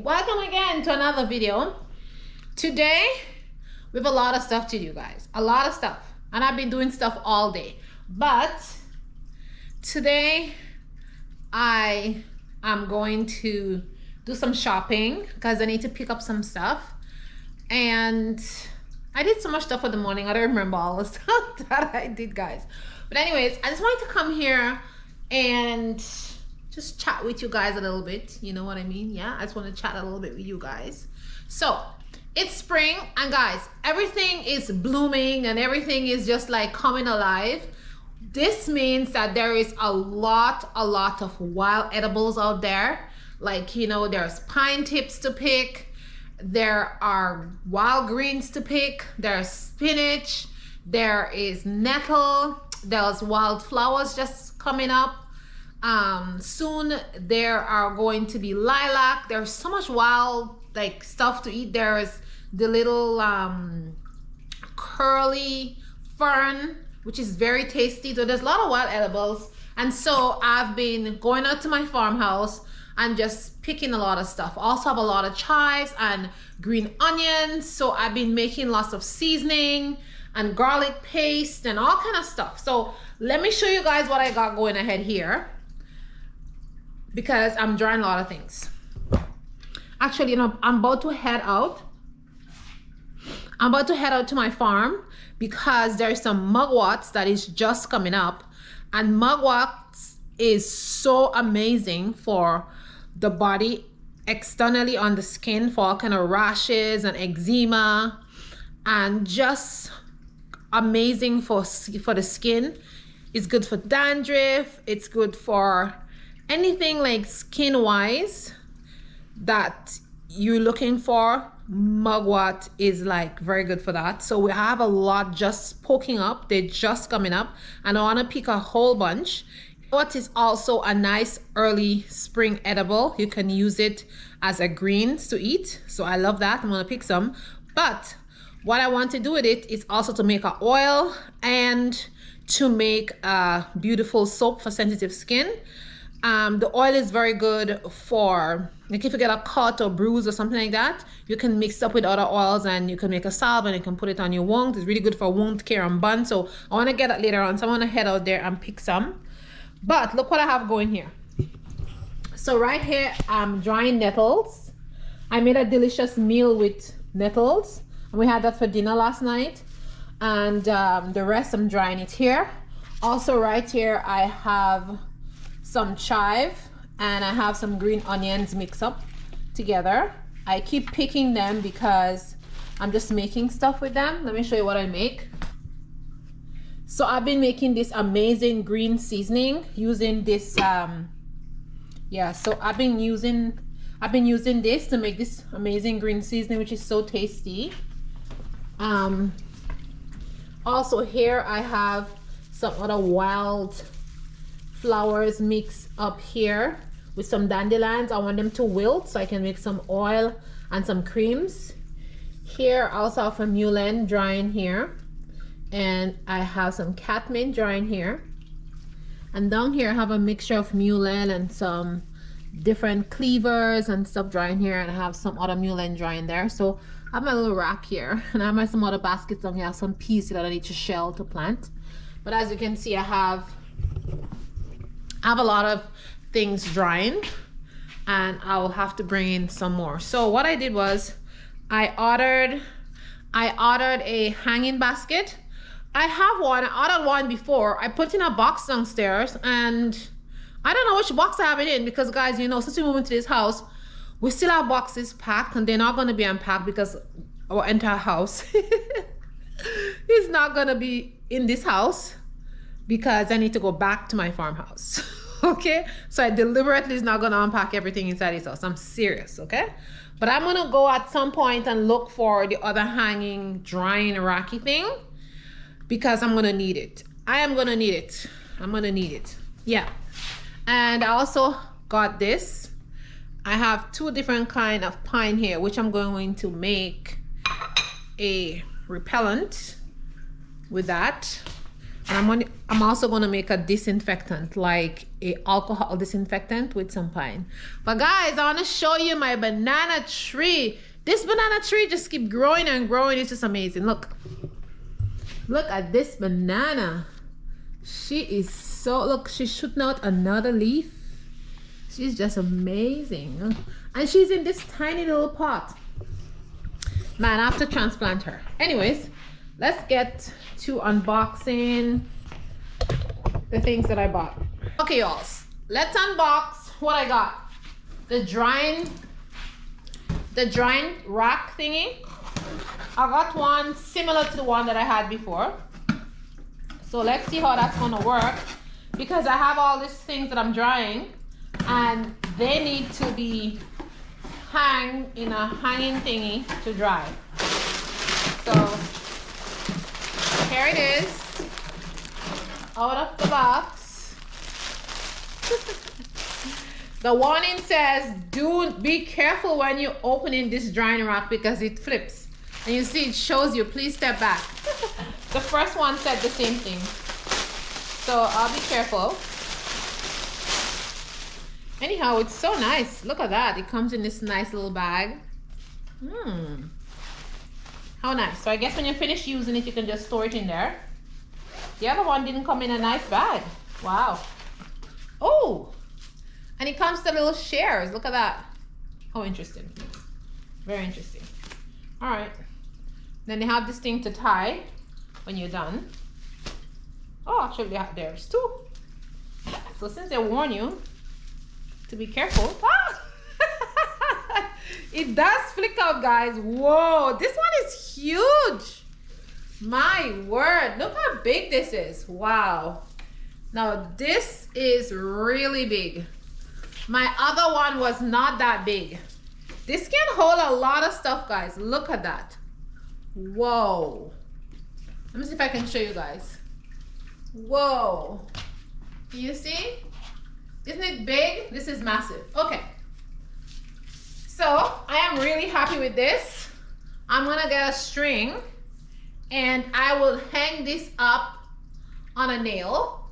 Welcome again to another video. Today we have a lot of stuff to do, guys, a lot of stuff, and I've been doing stuff all day, but today I am going to do some shopping because I need to pick up some stuff. And I did so much stuff for the morning, I don't remember all the stuff that I did, guys. But anyways, I just wanted to come here and just chat with you guys a little bit, you know what I mean? Yeah, I just want to chat a little bit with you guys. So it's spring, and guys, everything is blooming and everything is just like coming alive. This means that there is a lot of wild edibles out there. Like, you know, there's pine tips to pick, there are wild greens to pick, there's spinach, there is nettle, there's wildflowers just coming up. Soon there are going to be lilac. There's so much wild like stuff to eat. There's the little curly fern, which is very tasty. So there's a lot of wild edibles, and so I've been going out to my farmhouse and just picking a lot of stuff. Also have a lot of chives and green onions, so I've been making lots of seasoning and garlic paste and all kind of stuff. So let me show you guys what I got going ahead here, because I'm drawing a lot of things. Actually, you know, I'm about to head out to my farm because there's some mugwort that is just coming up, and mugwort is so amazing for the body externally on the skin for all kind of rashes and eczema, and just amazing for the skin. It's good for dandruff. It's good for anything like skin wise that you're looking for. Mugwort is like very good for that. So we have a lot just poking up. They're just coming up, and I want to pick a whole bunch. What is also a nice early spring edible. You can use it as a greens to eat, so I love that. I'm gonna pick some. But what I want to do with it is also to make an oil and to make a beautiful soap for sensitive skin. The oil is very good for, like, if you get a cut or bruise or something like that, you can mix up with other oils and you can make a salve and you can put it on your wound. It's really good for wound care and burn. So I want to get that later on. So I want to head out there and pick some. But look what I have going here. So right here, I'm drying nettles. I made a delicious meal with nettles, and we had that for dinner last night. And the rest, I'm drying it here. Also right here, I have some chive and I have some green onions mixed up together. I keep picking them because I'm just making stuff with them. Let me show you what I make. So I've been making this amazing green seasoning using this so I've been using this to make this amazing green seasoning, which is so tasty. Also here I have some other wild flowers mixed up here with some dandelions. I want them to wilt so I can make some oil and some creams. Here I also have a mullein drying here, and I have some catmint drying here. And down here I have a mixture of mullein and some different cleavers and stuff drying here, and I have some other mullein drying there. So I have my little rack here, and I have some other baskets down here. I have some peas that I need to shell to plant. But as you can see, I have a lot of things drying, and I'll have to bring in some more. So what I did was I ordered a hanging basket. I have one. I ordered one before. I put in a box downstairs, and I don't know which box I have it in, because guys, you know, since we moved into this house, we still have boxes packed, and they're not going to be unpacked because our entire house is not going to be in this house, because I need to go back to my farmhouse. Okay, so I deliberately is not going to unpack everything inside this house. I'm serious, okay? But I'm going to go at some point and look for the other hanging drying racky thing, because I'm going to need it. I am going to need it. I'm going to need it. Yeah. And I also got this. I have two different kind of pine here, which I'm going to make a repellent with that. And I'm also going to make a disinfectant, like a alcohol disinfectant with some pine. But guys, I want to show you my banana tree. This banana tree just keeps growing and growing. It's just amazing. Look at this banana. She is so, look, she's shooting out another leaf. She's just amazing. And she's in this tiny little pot. Man, I have to transplant her. Anyways, let's get to unboxing the things that I bought. Okay, y'all, let's unbox what I got. The drying rack thingy. I got one similar to the one that I had before. So let's see how that's gonna work, because I have all these things that I'm drying, and they need to be hang in a hanging thingy to dry. So here it is, out of the box. The warning says, be careful when you're opening this drying rack, because it flips. And you see, it shows you, please step back. The first one said the same thing. So I'll be careful. Anyhow, it's so nice. Look at that. It comes in this nice little bag. How nice. So I guess when you finish using it, you can just store it in there. The other one didn't come in a nice bag. Wow. Oh, and it comes to little shares. Look at that. How interesting. Very interesting. All right. Then they have this thing to tie when you're done. Oh, actually there's two. So since they warn you to be careful. Ah! It does flick out, guys. Whoa, this one is huge. My word, look how big this is. Wow. Now this is really big. My other one was not that big. This can hold a lot of stuff, guys. Look at that. Whoa. Let me see if I can show you guys. Whoa. You see? Isn't it big? This is massive. Okay. So I am really happy with this. I'm gonna get a string and I will hang this up on a nail,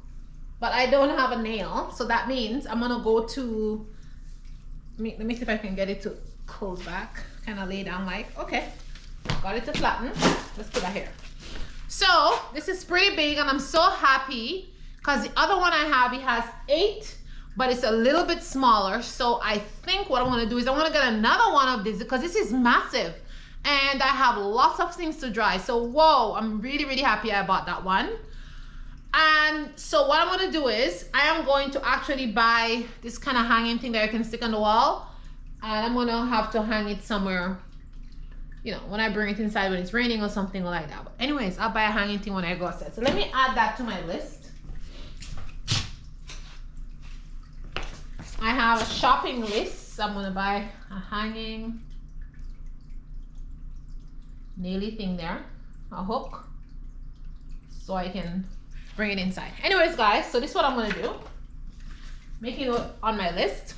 but I don't have a nail. So that means I'm gonna go to, let me see if I can get it to close back, kind of lay down like, okay, got it to flatten. Let's put that here. So this is pretty big and I'm so happy because the other one I have, it has 8, but it's a little bit smaller. So I think what I want to do is I want to get another one of these because this is massive and I have lots of things to dry. So whoa, I'm really, really happy I bought that one. And so what I'm going to do is I am going to actually buy this kind of hanging thing that I can stick on the wall, and I'm going to have to hang it somewhere, you know, when I bring it inside when it's raining or something like that. But anyways, I'll buy a hanging thing when I go outside. So let me add that to my list. I have a shopping list. So I'm gonna buy a hanging naily thing there, a hook, so I can bring it inside. Anyways, guys, so this is what I'm gonna do. Make it on my list.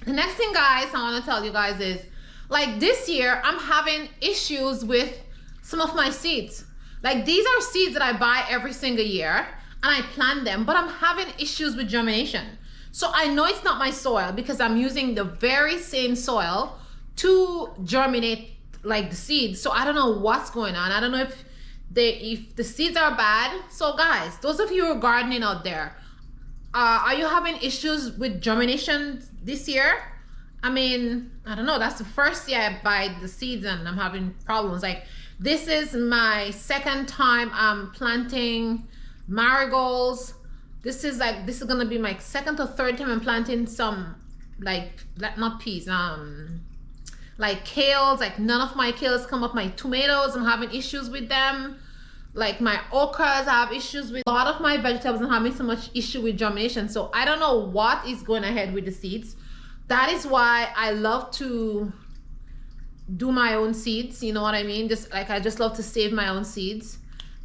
The next thing, guys, I want to tell you guys is, like this year, I'm having issues with some of my seeds. Like these are seeds that I buy every single year and I plant them, but I'm having issues with germination. So I know it's not my soil because I'm using the very same soil to germinate like the seeds. So I don't know what's going on. I don't know if the seeds are bad. So guys, those of you who are gardening out there, are you having issues with germination this year? I mean, I don't know. That's the first year I buy the seeds and I'm having problems. Like this is my second time I'm planting marigolds. This is gonna be my second or third time I'm planting some not peas, like kales. Like none of my kales come up. My tomatoes, I'm having issues with them. Like my okras, I have issues with. A lot of my vegetables, I'm having so much issue with germination. So I don't know what is going ahead with the seeds. That is why I love to do my own seeds. You know what I mean? I just love to save my own seeds.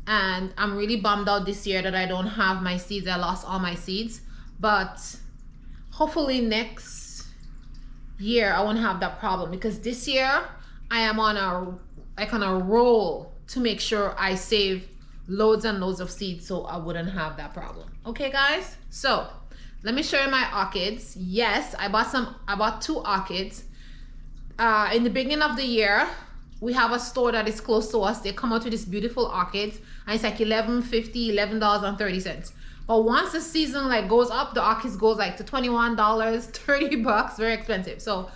And I'm really bummed out this year that I don't have my seeds. I lost all my seeds. But hopefully next year I won't have that problem, because this year I am on a roll to make sure I save loads and loads of seeds so I wouldn't have that problem. Okay, guys? So let me show you my orchids. Yes, I bought 2 orchids. In the beginning of the year, we have a store that is close to us. They come out with these beautiful orchids and it's like $11.50, $11.30. But once the season goes up, the orchids goes to $21, $30, very expensive. So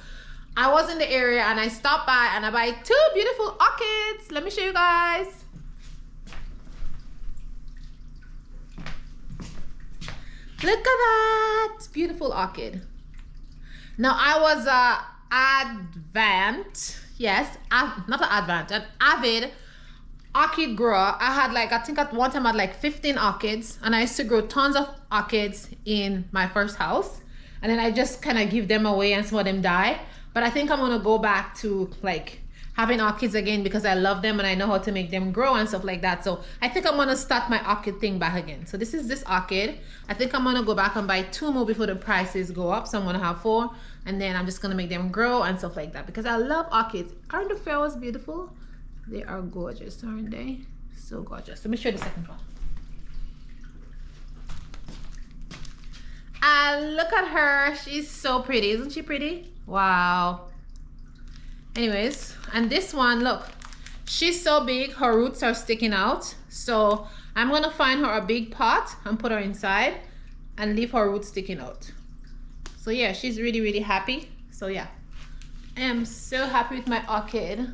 I was in the area and I stopped by and I buy 2 beautiful orchids. Let me show you guys. Look at that beautiful orchid. Now I was an avid orchid grower. I had I think at one time I had 15 orchids, and I used to grow tons of orchids in my first house, and then I just kind of give them away and some of them die. But I think I'm gonna go back to having orchids again because I love them and I know how to make them grow and stuff like that. So I think I'm gonna start my orchid thing back again. So this is this orchid. I think I'm gonna go back and buy 2 more before the prices go up. So I'm gonna have 4, and then I'm just gonna make them grow and stuff like that because I love orchids. Aren't the flowers beautiful? They are gorgeous, aren't they? So gorgeous. Let me show you the second one. Look at her. She's so pretty. Isn't she pretty? Wow. Anyways, and this one, look, she's so big, her roots are sticking out. So I'm gonna find her a big pot and put her inside and leave her roots sticking out. So yeah, she's really, really happy. So yeah, I am so happy with my orchid.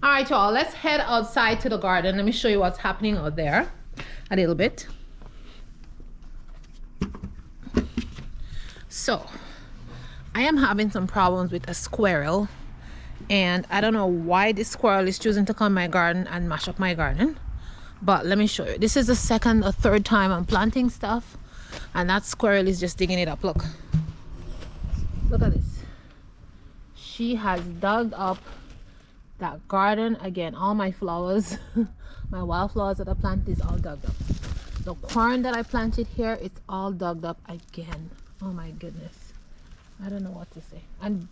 All right, y'all, let's head outside to the garden. Let me show you what's happening out there a little bit. So I am having some problems with a squirrel, and I don't know why this squirrel is choosing to come in my garden and mash up my garden. But let me show you. This is the second or third time I'm planting stuff, and that squirrel is just digging it up. Look at this. She has dug up that garden again. All my flowers my wildflowers that I planted is all dug up. The corn that I planted here, it's all dug up again. Oh my goodness, I don't know what to say. And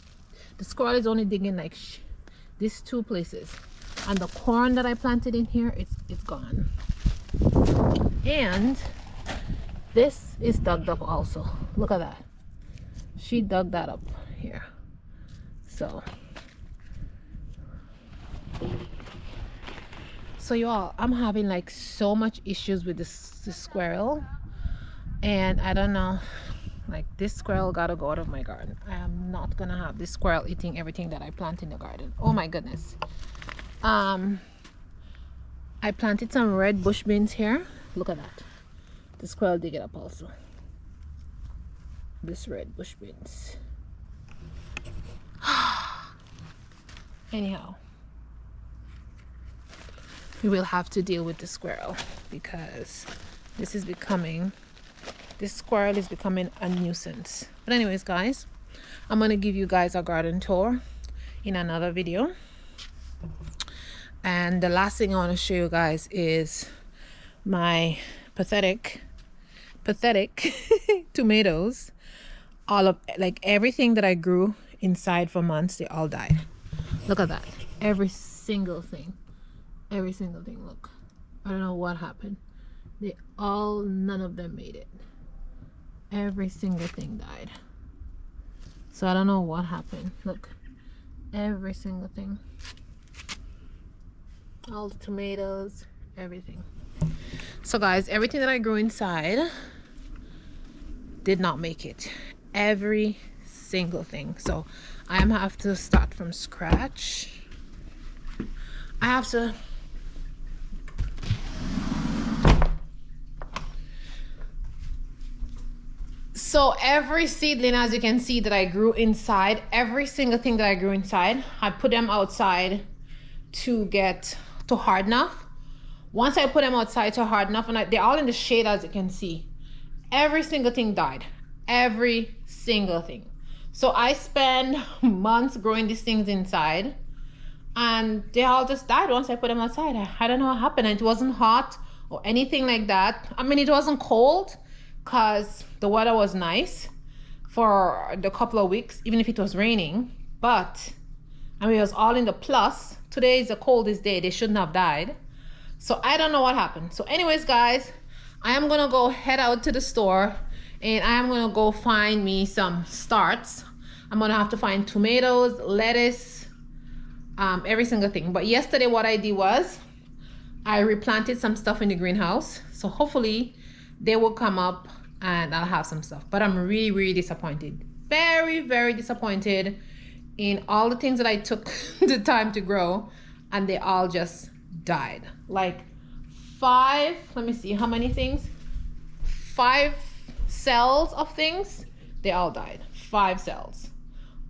the squirrel is only digging like these two places, and the corn that I planted in here, it's gone. And this is dug up also. Look at that. She dug that up here. So you all, I'm having like so much issues with this squirrel, and I don't know, like this squirrel gotta go out of my garden. I am not gonna have this squirrel eating everything that I plant in the garden. Oh my goodness. I planted some red bush beans here. Look at that. The squirrel dig it up also. This red bush beans. Anyhow, we will have to deal with the squirrel because this squirrel is becoming a nuisance. But anyways, guys, I'm gonna give you guys a garden tour in another video. And the last thing I want to show you guys is my pathetic tomatoes. All of, like, everything that I grew inside for months, they all died. Look at that. Every single thing, look. I don't know what happened. None of them made it. Every single thing died. So I don't know what happened. Look, every single thing. All the tomatoes, everything. So guys, everything that I grew inside did not make it. Every single thing. So I am have to start from scratch. So every seedling, as you can see, that I grew inside, every single thing that I grew inside, I put them outside to get to hard enough. Once I put them outside to hard enough, and they're all in the shade, as you can see, every single thing died. Every single thing. So I spent months growing these things inside, and they all just died once I put them outside. I don't know what happened. It wasn't hot or anything like that. I mean, it wasn't cold because the weather was nice for the couple of weeks, even if it was raining. But I mean, it was all in the plus. Today is the coldest day. They shouldn't have died. So I don't know what happened. So anyways, guys, I am gonna go head out to the store, and I am gonna go find me some starts. I'm gonna have to find tomatoes, lettuce, every single thing. But yesterday what I did was I replanted some stuff in the greenhouse. So hopefully they will come up and I'll have some stuff. But I'm really, really disappointed. Very, very disappointed in all the things that I took the time to grow, and they all just died. Like 5, let me see how many things, 5 cells of things, they all died. 5 cells.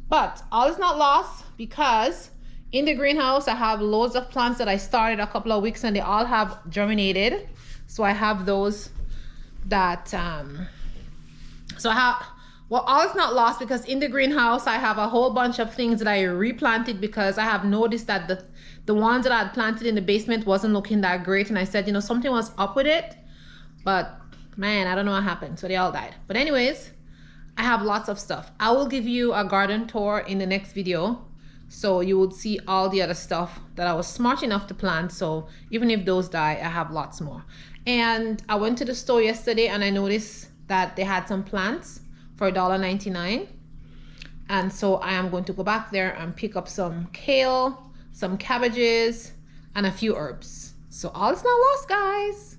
But all is not lost, because in the greenhouse I have loads of plants that I started a couple of weeks, and they all have germinated. So I have those that well, all is not lost, because in the greenhouse I have a whole bunch of things that I replanted, because I have noticed that the ones that I had planted in the basement wasn't looking that great, and I said, you know, something was up with it. But man, I don't know what happened. So they all died. But anyways, I have lots of stuff. I will give you a garden tour in the next video, so you would see all the other stuff that I was smart enough to plant. So even if those die, I have lots more. And I went to the store yesterday, and I noticed that they had some plants for $1.99. And so I am going to go back there and pick up some kale, some cabbages, and a few herbs. So all is not lost, guys.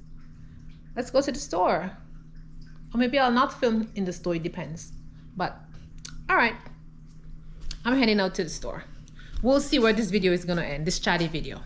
Let's go to the store. Or maybe I'll not film in the store, it depends. But all right, I'm heading out to the store. We'll see where this video is gonna end, this chatty video.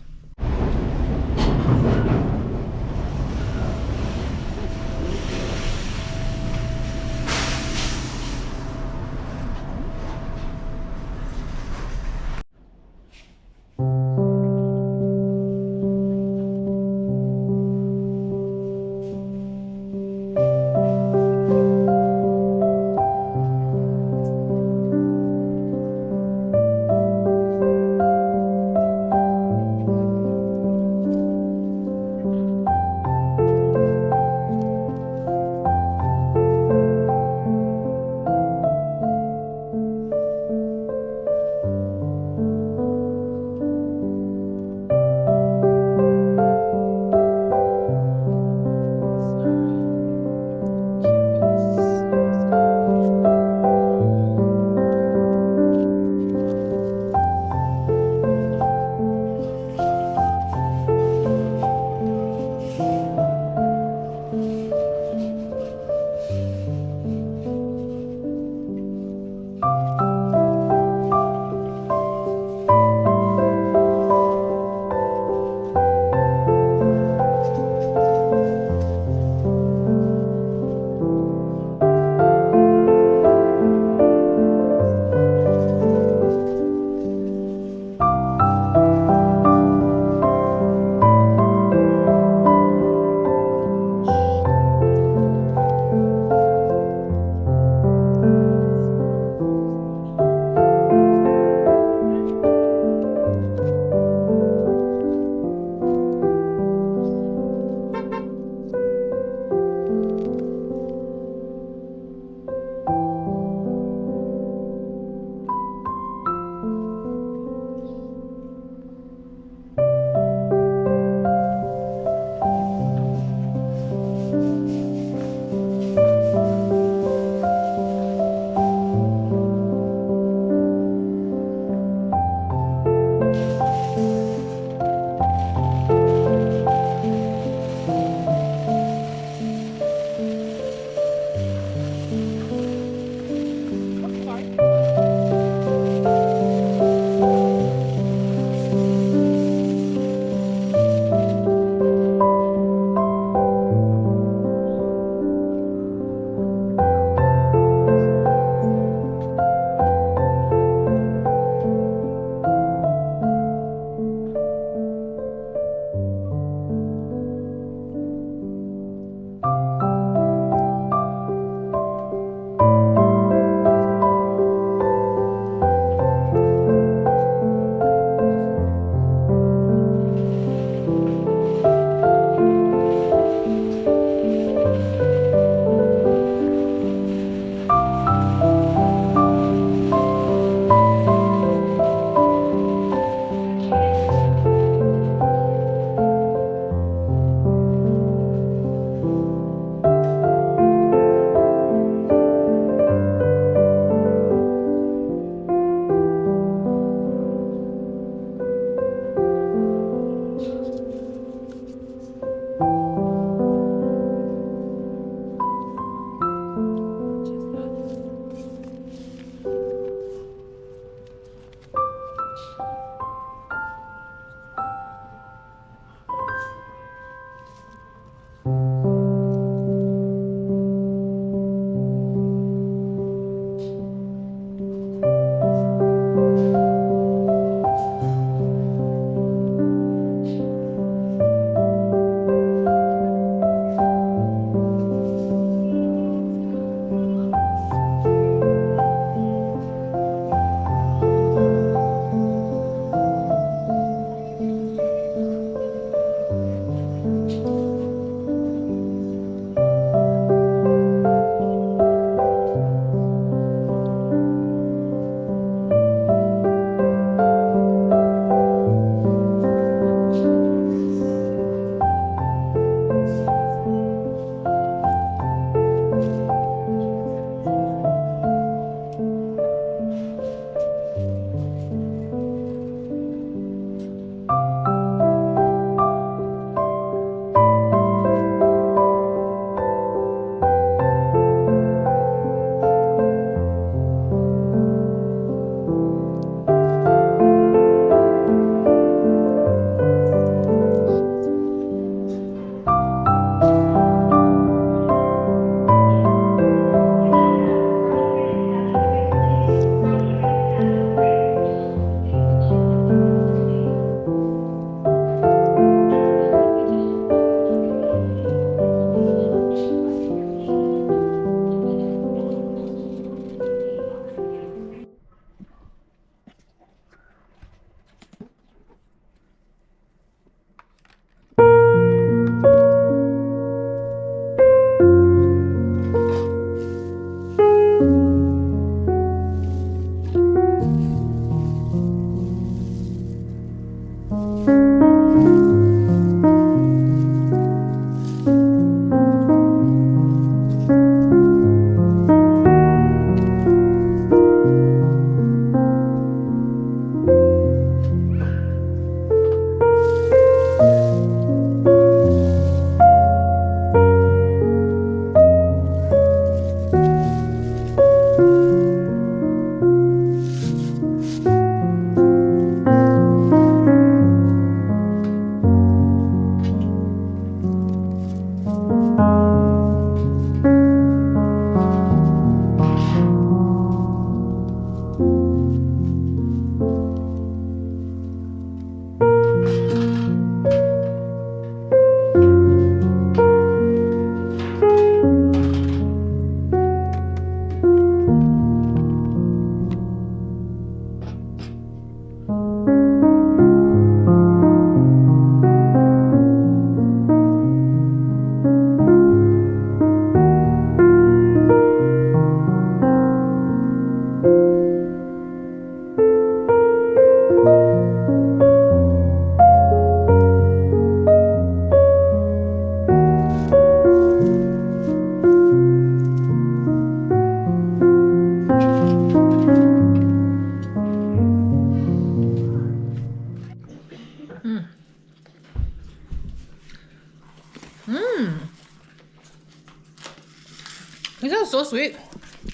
sweet.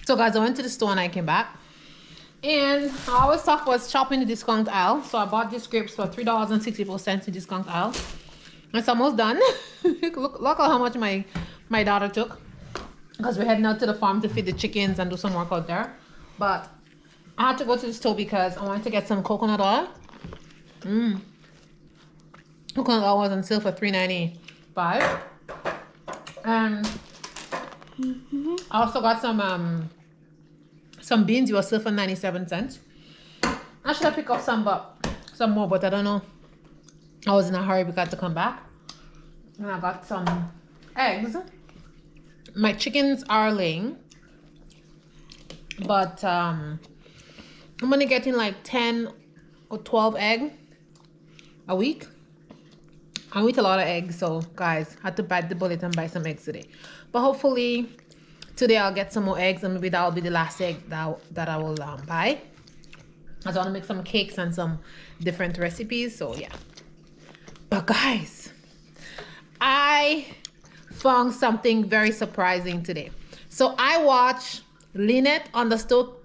So guys, I went to the store and I came back. And I always talk about shopping the discount aisle. So I bought these grapes for $3.64 in discount aisle. It's almost done. look at how much my daughter took. Because we're heading out to the farm to feed the chickens and do some work out there. But I had to go to the store because I wanted to get some coconut oil. Coconut oil was on sale for $3.95. And I also got some beans. You were still for 97 cents. I should have picked up some more, but I don't know. I was in a hurry because I had to come back. And I got some eggs. My chickens are laying, but I'm only getting like 10 or 12 eggs a week. I eat a lot of eggs, so guys, I had to bite the bullet and buy some eggs today. But hopefully today I'll get some more eggs, and maybe that'll be the last egg that I will buy. I just want to make some cakes and some different recipes, so yeah. But guys, I found something very surprising today. So I watched Lynette _KE,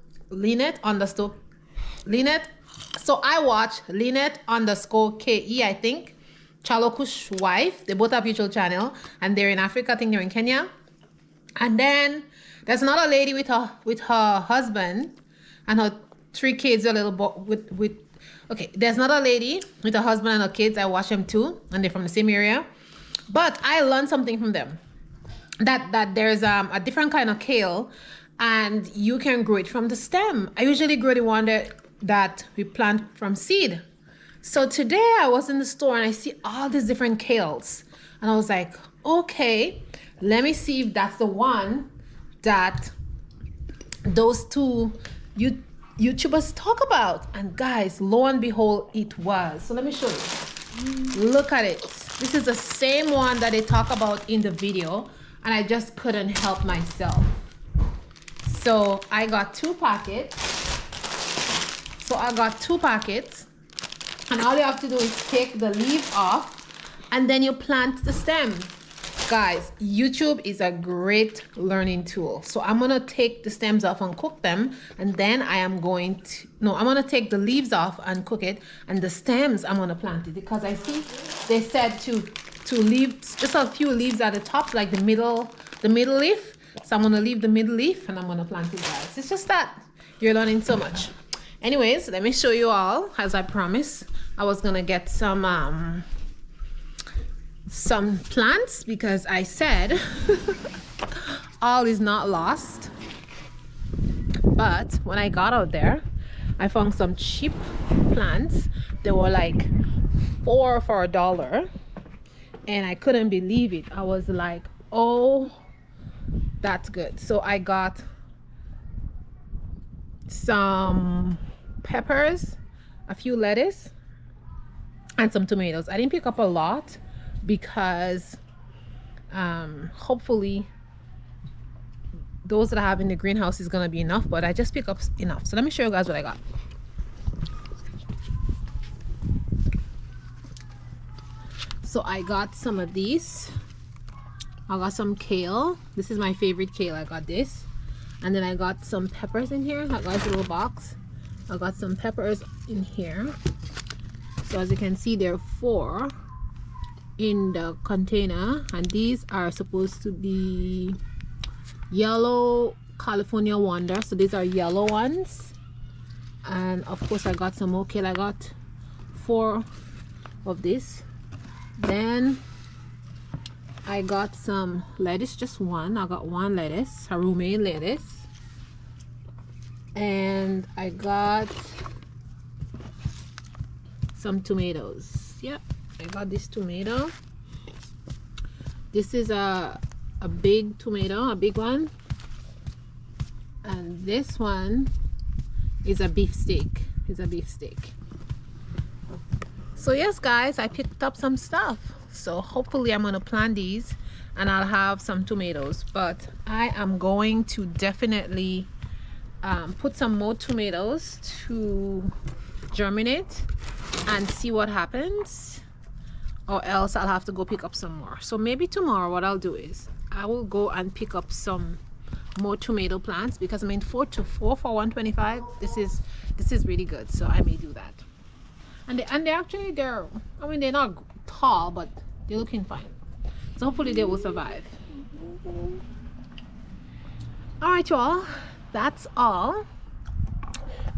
I think. Chaloku's wife. They both have YouTube channel and they're in Africa. I think they're in Kenya. And then there's another lady with her husband and her 3 kids. A little boy okay. There's another lady with her husband and her kids. I watch them too, and they're from the same area. But I learned something from them. That there's a different kind of kale, and you can grow it from the stem. I usually grow the one that we plant from seed. So today I was in the store and I see all these different kales. And I was like, okay, let me see if that's the one that those two YouTubers talk about. And guys, lo and behold, it was. So let me show you. Look at it. This is the same one that they talk about in the video. And I just couldn't help myself. So I got 2 packets. And all you have to do is take the leaf off and then you plant the stem. Guys, YouTube is a great learning tool. So I'm going to take the stems off and cook them. And then I'm going to take the leaves off and cook it. And the stems, I'm going to plant it. Because I see they said to leave just a few leaves at the top, like the middle leaf. So I'm going to leave the middle leaf and I'm going to plant it, guys. It's just that you're learning so much. Anyways, let me show you all. As I promised, I was gonna get some plants because I said all is not lost. But when I got out there, I found some cheap plants. They were like 4 for $1, and I couldn't believe it. I was like, oh, that's good. So I got some peppers, a few lettuce, and some tomatoes. I didn't pick up a lot because hopefully those that I have in the greenhouse is gonna be enough, but I just pick up enough. So let me show you guys what I got. So I got some of these. I got some kale. This is my favorite kale. I got this. And then I got some peppers in here. I got a little box. I got some peppers in here. So as you can see, there are 4 in the container. And these are supposed to be yellow California Wonder. So these are yellow ones. And of course I got some more kale. I got 4 of this. Then I got some lettuce, just one. I got 1 lettuce, a romaine lettuce. And I got some tomatoes. Yep, I got this tomato. This is a big tomato, a big one. And this one is a beef steak. So yes, guys, I picked up some stuff. So hopefully I'm gonna plant these and I'll have some tomatoes. But I am going to definitely put some more tomatoes to germinate and see what happens, or else I'll have to go pick up some more. So maybe tomorrow what I'll do is I will go and pick up some more tomato plants, because I mean 4 for 125, this is really good, so I may do that. And they actually, I mean, they're not tall, but they're looking fine, so hopefully they will survive. All right, y'all, that's all.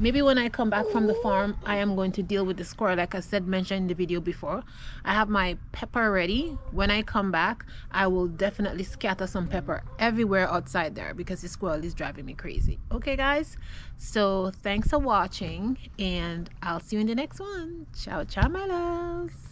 Maybe when I come back from the farm, I am going to deal with the squirrel, like I said, mentioned in the video before. I have my pepper ready. When I come back, I will definitely scatter some pepper everywhere outside there, because the squirrel is driving me crazy. Okay, guys? So thanks for watching, and I'll see you in the next one. Ciao, ciao, my loves.